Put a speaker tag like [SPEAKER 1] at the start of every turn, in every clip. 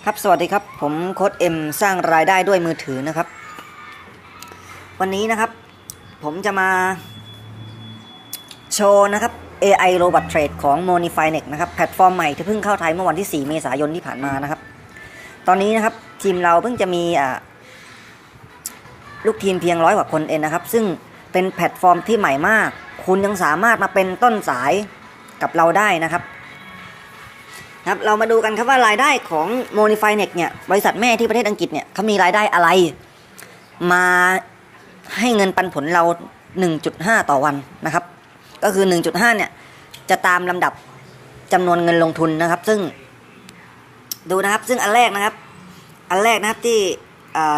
[SPEAKER 1] ครับสวัสดีครับผมโค้ดเอ็มสร้างรายได้ด้วยมือถือนะครับวันนี้นะครับผมจะมาโชว์นะครับ AI Robot Trade ของ Monifinex นะครับแพลตฟอร์มใหม่ที่เพิ่งเข้าไทยเมื่อวันที่4เมษายนที่ผ่านมานะครับตอนนี้นะครับทีมเราเพิ่งจะมีลูกทีมเพียง100 กว่าคนเองนะครับซึ่งเป็นแพลตฟอร์มที่ใหม่มากคุณยังสามารถมาเป็นต้นสายกับเราได้นะครับเรามาดูกันครับว่ารายได้ของ Monifinex เนี่ยบริษัทแม่ที่ประเทศอังกฤษเนี่ยเขามีรายได้อะไรมาให้เงินปันผลเรา 1.5 ต่อวันนะครับก็คือ 1.5 เนี่ยจะตามลำดับจำนวนเงินลงทุนนะครับซึ่งดูนะครับซึ่งอันแรกนะครับที่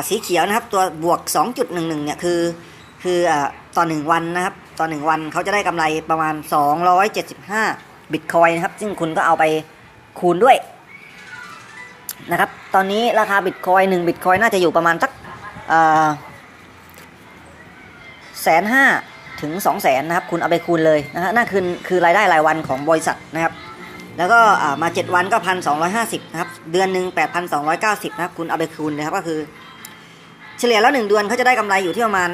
[SPEAKER 1] สีเขียวนะครับตัวบวก 2.11 เนี่ยคือต่อ1วันนะครับต่อ1วันเขาจะได้กำไรประมาณ275บิตคอยน์นะครับซึ่งคุณก็เอาไปคูณด้วยนะครับตอนนี้ราคาบิตคอยน์1บิตคอยน์น่าจะอยู่ประมาณสัก150,000 ถึง 200,000 นะครับคุณเอาไปคูณเลยนะฮะนั่นคือรายได้รายวันของบริษัทนะครับแล้วก็มา7วันก็ 1,250 นะครับเดือนนึง 8,290 นะครับคุณเอาไปคูณนะครับก็คือเฉลี่ยแล้ว1เดือนเขาจะได้กำไรอยู่ที่ประมาณ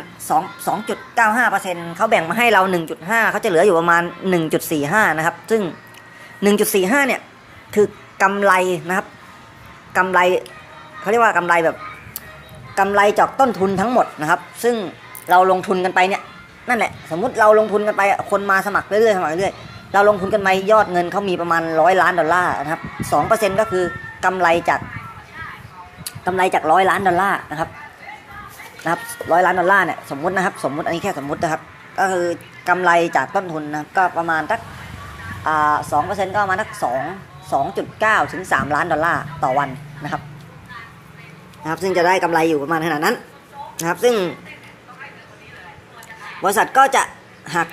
[SPEAKER 1] 2.95% เขาแบ่งมาให้เรา 1.5 เขาจะเหลืออยู่ประมาณ 1.45 นะครับซึ่ง 1.45 เนี่ยคือกำไรนะครับกำไรเขาเรียกว่ากำไรแบบกำไรจากต้นทุนทั้งหมดนะครับซึ่งเราลงทุนกันไปเนี่ยนั่นแหละสมมุติเราลงทุนกันไปคนมาสมัครเรื่อยๆเราลงทุนกันไปยอดเงินเขามีประมาณ$100 ล้านนะครับ 2% ก็คือกำไรจาก$100 ล้านนะครับ$100 ล้านเนี่ยสมมุตินะครับสมมุติอันนี้แค่สมมุตินะครับก็คือกำไรจากต้นทุนนะก็ประมาณสัก2% ก็ประมาณสัก2.9 ถึง$3 ล้านต่อวันนะครับซึ่งจะได้กำไรอยู่ประมาณขนาดนั้นนะครับซึ่งบริษัทก็จะหัก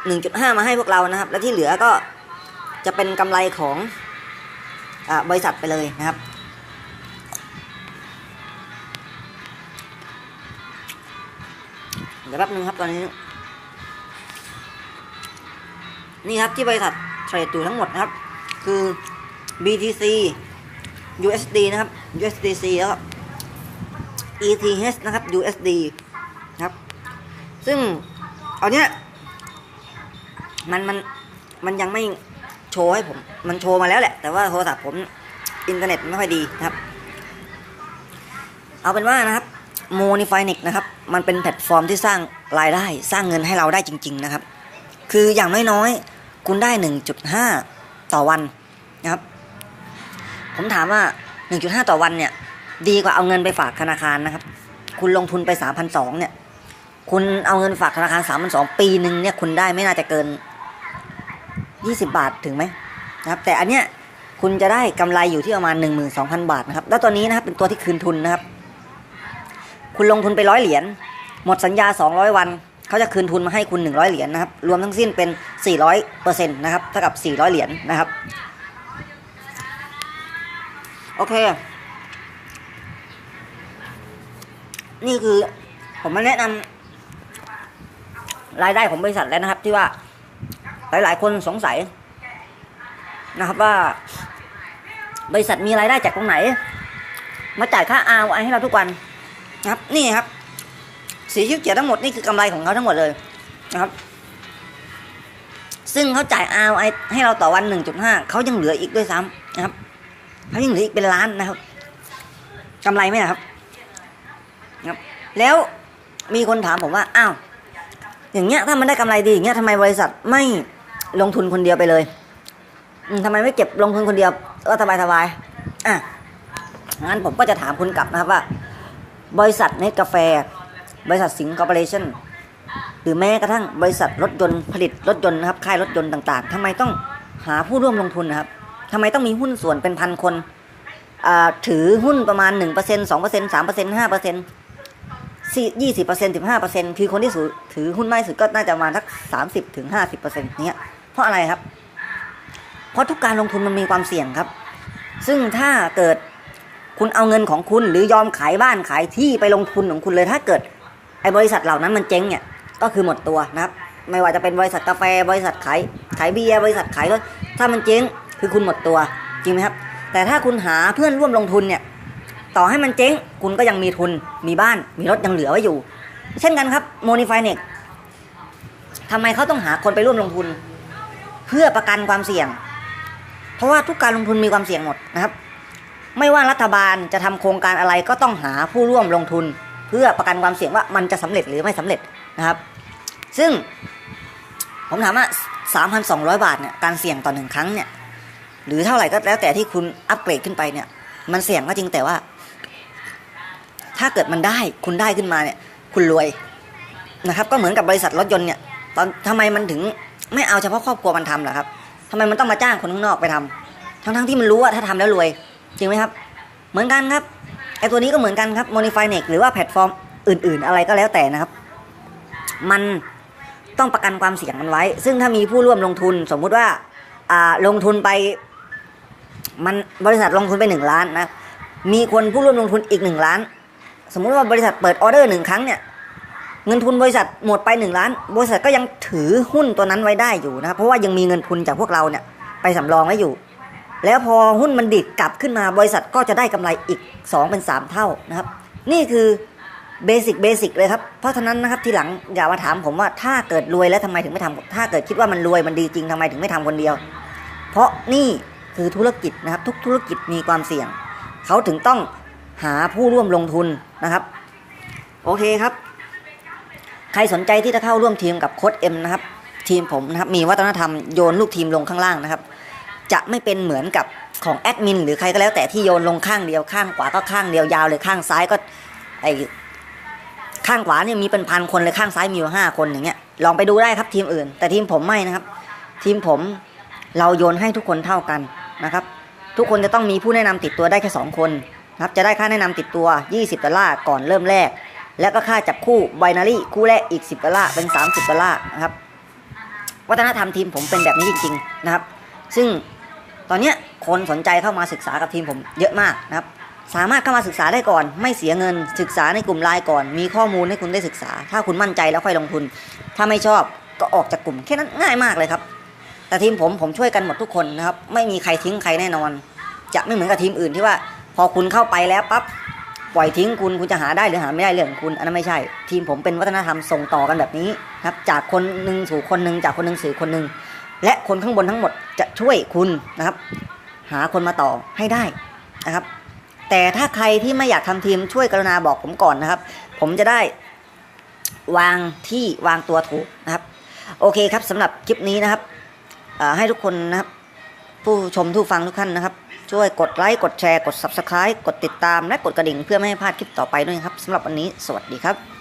[SPEAKER 1] 1.5 มาให้พวกเรานะครับและที่เหลือก็จะเป็นกำไรของบริษัทไปเลยนะครับเดี๋ยวแป๊บนึงครับตอนนี้นี่ครับที่บริษัทเทรดอยู่ทั้งหมดนะครับคือ BTC USD นะครับ USDC แล้วก็ ETH นะครับ USD นะครับซึ่งเอาเนี้ยมันยังไม่โชว์ให้ผมมันโชว์มาแล้วแหละแต่ว่าโทรศัพท์ผมอินเทอร์เน็ตไม่ค่อยดีนะครับเอาเป็นว่านะครับ Monifinex นะครับมันเป็นแพลตฟอร์มที่สร้างรายได้สร้างเงินให้เราได้จริงๆนะครับคืออย่างน้อยๆคุณได้ 1.5 ต่อวันนะครับผมถามว่า 1.5 ต่อวันเนี่ยดีกว่าเอาเงินไปฝากธนาคารนะครับคุณลงทุนไป 3,200 เนี่ยคุณเอาเงินฝากธนาคาร 3,200 ปีนึงเนี่ยคุณได้ไม่น่าจะเกิน20 บาทถึงไหมนะครับแต่อันเนี้ยคุณจะได้กำไรอยู่ที่ประมาณ 12,000 บาทนะครับแล้วตัวนี้นะครับเป็นตัวที่คืนทุนนะครับคุณลงทุนไป$100หมดสัญญา200วันเขาจะคืนทุนมาให้คุณ$100นะครับรวมทั้งสิ้นเป็น 400% นะครับเท่ากับ$400นะครับโอเคนี่คือผมมาแนะนำรายได้ของบริษัทแล้วนะครับที่ว่าหลายๆคนสงสัยนะครับว่าบริษัทมีรายได้จากตรงไหนมาจ่ายค่า ROI ให้เราทุกวันนะครับนี่ครับสีเขียวทั้งหมดนี่คือกำไรของเขาทั้งหมดเลยนะครับซึ่งเขาจ่าย ROI ให้เราต่อวัน 1.5 เขายังเหลืออีกด้วยซ้ำนะครับเขายังเหลืออีกเป็นล้านนะครับกำไรไหมครับแล้วมีคนถามผมว่าอ้าวอย่างเงี้ยถ้ามันได้กำไรดีอย่างเงี้ยทำไมบริษัทไม่ลงทุนคนเดียวไปเลยทำไมไม่เก็บลงทุนคนเดียวก็สบายงั้นผมก็จะถามคุณกลับนะครับว่าบริษัทเนสกาแฟบริษัทสิงห์คอร์ปอเรชั่นหรือแม้กระทั่งบริษัทรถยนต์ผลิตรถยนต์นะครับค่ายรถยนต์ต่างๆทำไมต้องหาผู้ร่วมลงทุนนะครับทำไมต้องมีหุ้นส่วนเป็นพันคนถือหุ้นประมาณ 1% 2% 3% 5% 20% 15% คือคนที่ถือหุ้นมากที่สุดก็น่าจะประมาณสัก 30-50% เนี้ยเพราะอะไรครับเพราะทุกการลงทุนมันมีความเสี่ยงครับซึ่งถ้าเกิดคุณเอาเงินของคุณหรือยอมขายบ้านขายที่ไปลงทุนของคุณเลยถ้าเกิดไอ้บริษัทเหล่านั้นมันเจ๊งเนี่ยก็คือหมดตัวนะครับไม่ว่าจะเป็นบริษัทกาแฟบริษัทขายเบียร์บริษัทขายรถถ้ามันเจ๊งคือคุณหมดตัวจริงไหมครับ แต่ถ้าคุณหาเพื่อนร่วมลงทุนเนี่ยต่อให้มันเจ๊งคุณก็ยังมีทุนมีบ้านมีรถยังเหลือไว้อยู่เช่นกันครับ Monifinex ทำไมเขาต้องหาคนไปร่วมลงทุนเพื่อประกันความเสี่ยงเพราะว่าทุกการลงทุนมีความเสี่ยงหมดนะครับไม่ว่ารัฐบาลจะทำโครงการอะไรก็ต้องหาผู้ร่วมลงทุนเพื่อประกันความเสี่ยงว่ามันจะสำเร็จหรือไม่สำเร็จนะครับซึ่งผมถามว่า 3,200 บาทเนี่ยการเสี่ยงต่อ1ครั้งเนี่ยหรือเท่าไหร่ก็แล้วแต่ที่คุณอัปเกรดขึ้นไปเนี่ยมันเสี่ยงก็จริงแต่ว่าถ้าเกิดมันได้คุณได้ขึ้นมาเนี่ยคุณรวยนะครับก็เหมือนกับบริษัทรถยนต์เนี่ยตอนทำไมมันถึงไม่เอาเฉพาะครอบครัวมันทำล่ะครับทำไมมันต้องมาจ้างคนข้างนอกไปทำทั้งที่มันรู้ว่าถ้าทำแล้วรวยจริงไหมครับเหมือนกันครับไอตัวนี้ก็เหมือนกันครับ Monifinex หรือว่าแพลตฟอร์มอื่นๆอะไรก็แล้วแต่นะครับมันต้องประกันความเสี่ยงมันไว้ซึ่งถ้ามีผู้ร่วมลงทุนสมมุติว่าลงทุนไปมันบริษัทลงทุนไป1 ล้านนะมีคนผู้ร่วมลงทุนอีก1 ล้านสมมุติว่าบริษัทเปิดออเดอร์1 ครั้งเนี่ยเงินทุนบริษัทหมดไป1 ล้านบริษัทก็ยังถือหุ้นตัวนั้นไว้ได้อยู่นะครับเพราะว่ายังมีเงินทุนจากพวกเราเนี่ยไปสำรองไว้อยู่แล้วพอหุ้นมันดิดกลับขึ้นมาบริษัทก็จะได้กำไรอีก2 เป็น 3 เท่านะครับนี่คือเบสิกเลยครับเพราะฉะนั้นนะครับทีหลังอย่ามาถามผมว่าถ้าเกิดรวยแล้วทำไมถึงไม่ทำถ้าเกิดคิดว่ามันรวยมันดีจริงทำไมถึงไม่ทำคนเดียวเพราะนี่คือธุรกิจนะครับทุกธุรกิจมีความเสี่ยงเขาถึงต้องหาผู้ร่วมลงทุนนะครับโอเคครับใครสนใจที่จะเข้าร่วมทีมกับโค้ชเอ็มนะครับทีมผมนะครับมีวัฒนธรรมโยนลูกทีมลงข้างล่างนะครับจะไม่เป็นเหมือนกับของแอดมินหรือใครก็แล้วแต่ที่โยนลงข้างเดียวข้างขวาก็ข้างเดียวยาวเลยข้างซ้ายก็ไอข้างขวาเนี่ยมีเป็น1,000 คนเลยข้างซ้ายมีอยู่5 คนอย่างเงี้ยลองไปดูได้ครับทีมอื่นแต่ทีมผมไม่นะครับทีมผมเราโยนให้ทุกคนเท่ากันนะครับทุกคนจะต้องมีผู้แนะนำติดตัวได้แค่2 คนนะครับจะได้ค่าแนะนำติดตัว$20ก่อนเริ่มแรกแล้วก็ค่าจับคู่ไบนารี่คู่แรกอีก$10เป็น$30นะครับวัฒนธรรมทีมผมเป็นแบบนี้จริงๆนะครับซึ่งตอนนี้คนสนใจเข้ามาศึกษากับทีมผมเยอะมากนะครับสามารถเข้ามาศึกษาได้ก่อนไม่เสียเงินศึกษาในกลุ่มไลน์ก่อนมีข้อมูลให้คุณได้ศึกษาถ้าคุณมั่นใจแล้วค่อยลงทุนถ้าไม่ชอบก็ออกจากกลุ่มแค่นั้นง่ายมากเลยครับแต่ทีมผมช่วยกันหมดทุกคนนะครับไม่มีใครทิ้งใครแน่นอนจะไม่เหมือนกับทีมอื่นที่ว่าพอคุณเข้าไปแล้วปั๊บปล่อยทิ้งคุณจะหาได้หรือหาไม่ได้เรื่องของคุณอันนั้นไม่ใช่ทีมผมเป็นวัฒนธรรมส่งต่อกันแบบนี้ครับจากคนนึงสู่คนนึงจากคนนึงสู่คนนึงและคนข้างบนทั้งหมดจะช่วยคุณนะครับหาคนมาต่อให้ได้นะครับแต่ถ้าใครที่ไม่อยากทำทีมช่วยกรุณาบอกผมก่อนนะครับผมจะได้วางตัวถูกนะครับโอเคครับสำหรับคลิปนี้นะครับให้ทุกคนนะครับผู้ชมผู้ฟังทุกท่านนะครับช่วยกดไลค์กดแชร์กด Subscribe กดติดตามและกดกระดิ่งเพื่อไม่ให้พลาดคลิปต่อไปด้วยครับสำหรับวันนี้สวัสดีครับ